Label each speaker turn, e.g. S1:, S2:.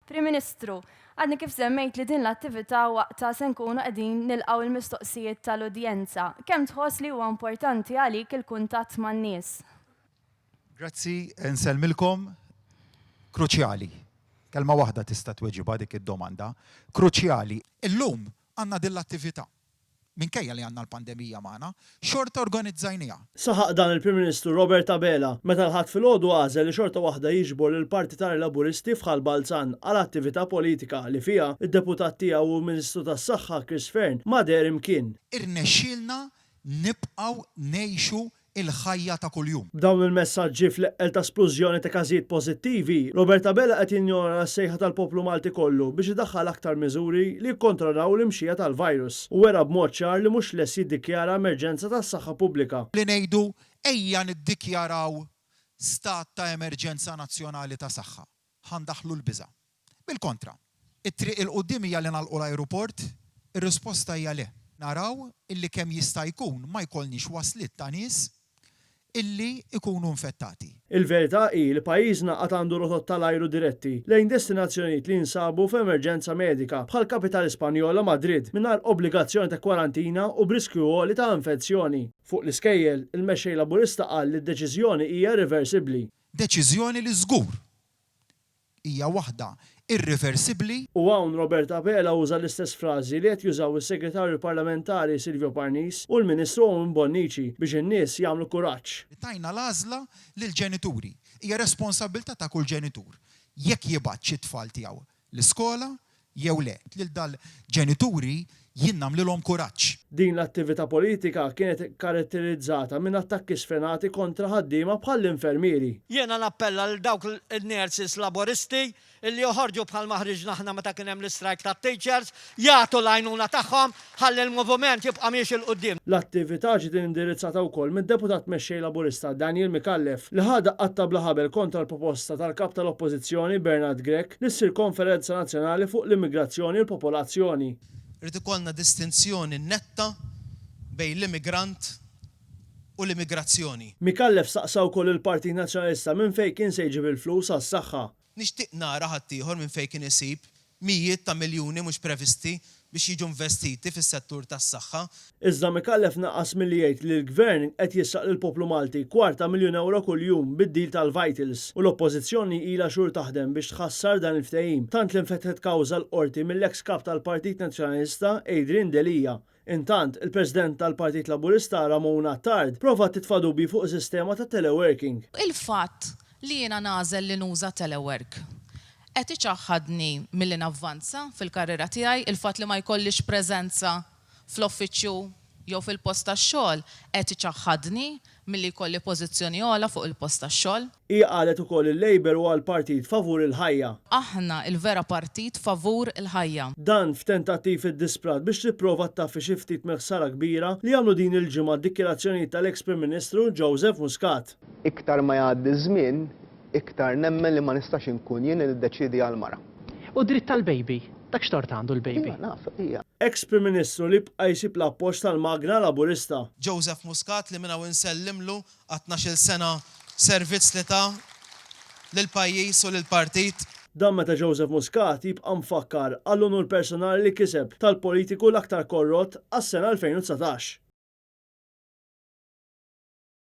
S1: Prim Ministru, għadni kif semmejt li din l-attività waqta se nkunu qegħdin nilqgħu il-mistoqsijiet tal-udjenza. Kemm tħoss li huwa importanti għalik il-kuntatt man-nies?
S2: Grazzi, nsellmilkom. Kruċjali. Kelma waħda tista' tweġiba dik id-domanda. Kruċjali. Illum għandna din l-attività. Minkejja li għandna l-pandemija magħna, xorta organizzajnija.
S3: Saħaq dan il-Prim Ministru Robert Abela meta l-ħadd filgħodu għażel li xorta waħda jiġbor il-partitarji Laburisti f'ħal Balzan għal attività politika li fiha id-deputat tiegħu u l-Ministru tas-Saħħa kien mader imkien.
S2: Irnexxielna nibqgħu ngħixu il-ħajja ta' kuljum.
S3: B'dawn il-messaġġi fl-eqqel ta' splużjoni ta' każijiet pożittivi, Robert Abela qed jinjora s-sejħa tal-poplu Malti kollu biex idaħħal aktar miżuri li jikkontrollaw l-imxija tal-virus u wera b'mod ċar li mhux lest jiddikjara emerġenza tas-saħħa pubblika.
S2: Li ngħidu ejja niddikjaraw stat ta' emerġenza nazzjonali ta' saħħa. Ħandaħlu l-biża'. Bil-kontra, it-triq il-qudiem hija li nagħlqu l-ajruport, ir-risposta hija le. Naraw illi kemm jista' jkun ma jkollniex waslit ta' nies illi ikunu infettati.
S3: Il-verità hi li pajjiżna qatt għandu rotot tal-ajru diretti lejn destinazzjonijiet li jinsabu f'emerġenza medika bħal kapitali Spanjola Madrid mingħajr obbligazzjoni ta' kwarantina u b'riskju għoli ta' infezzjoni. Fuq l-iskejjel, il-mexxej Laburista qal li d-deċiżjoni hija reversibbli.
S2: Deċiżjoni li żgur hija waħda irreversibbli.
S3: U hawn Robert Abela uża l-istess frażi li qed jużaw is-Segretarju Parlamentari Silvio Parnis u l-Ministru Bonnici biex in-nies jagħmlu kuraġġ.
S2: Tajna l-għażla lill-ġenituri. Hija responsabilità ta' kull ġenitur. Jekk jibgħat xi tfal tiegħu l-iskola jew le. Lil dal-ġenituri jien nagħmlilhom kuraġġ.
S3: Din l-attività politika kienet karatterizzata minn attakki sfrenati kontra ħaddiema bħall-infermieri.
S4: Jiena nappella l dawk il-nurses laboristi illi joħorġu bħal maħriġna aħna meta kien hemm l-istrajk tat-teachers jagħtu l-għajnuna tagħhom ħalli l-moviment jibqa' miex il-qudiem.
S3: L-attività ġiet indirizzata wkoll mid-deputat mexxej Laburista Daniel Mikallef li ħada qatta bla ħabel kontra l-proposta tal-kap tal-Oppożizzjoni Bernard Grek li ssir konferenza nazzjonali fuq l-immigrazzjoni u l-popolazzjoni.
S5: Rrid ikollna distinzjoni netta bejn l-immigrant u l-immigrazzjoni.
S3: Mikallef saqsa wkoll il-Partit Nazzjonalista minn fejn kien se jġib il-flus għas-saħħa.
S5: Nixtieq nara ħadd ieħor minn fejn kien isib mijiet ta' miljuni mhux previsti biex jiġu investiti fis-settur tas-saħħa.
S3: Iżda Mikallef naqqas milli jgħid li l-Gvern qed jissaq lill-poplu Malti €250,000 kuljum bid-deal tal-Vitals u l-Oppożizzjoni ilha xhur taħdem biex tħassar dan il-ftehim. Tant li nfetħet kawża l-qorti mill-eks kap tal-Partit Nazzjonalista Adrian Delija. Intant, il-President tal-Partit Laburista Ramona Tard prova titfa' dubji fuq is-sistema ta' teleworking.
S6: Il-fatt li jiena nażel li nuża telework qed iċaħħadni milli navvanza fil-karriera tiegħi, il-fatt li ma jkollix preżenza fl-uffiċċju jew fil-post tax-xogħol qed iċaħħadni milli jkolli pożizzjoni ogħla fuq il-post tax-xogħol.
S3: Hija qalet ukoll il-Labor huwa l-partit favur il-ħajja.
S6: Aħna il-vera partit favur il-ħajja.
S3: Dan f'tentattiv id-disprat biex tipprova taffi xi ftit meħsara kbira li għamlu din il-ġimgħa d-dikjarazzjonijiet tal-eks Prim Ministru Joseph Muscat.
S7: Iktar ma jgħaddi żmien, iktar nemmen li ma nistax inkun jien li niddeċiedi għal-mara.
S8: U dritt tal-baby, dak xtort għandu l-baby.
S3: Ex-Prim Ministru li bqa' jsib l-appoġġ tal-Magna Laburista.
S5: Joseph Muscat li minna nsellimlu għat 12 sena servizz li ta' lill-pajjiż u lill-partit.
S3: Dan meta Joseph Muscat jibqa' mfakkar għall-unur personali li kiseb tal-politiku l-aktar korrott għas-sena 2019.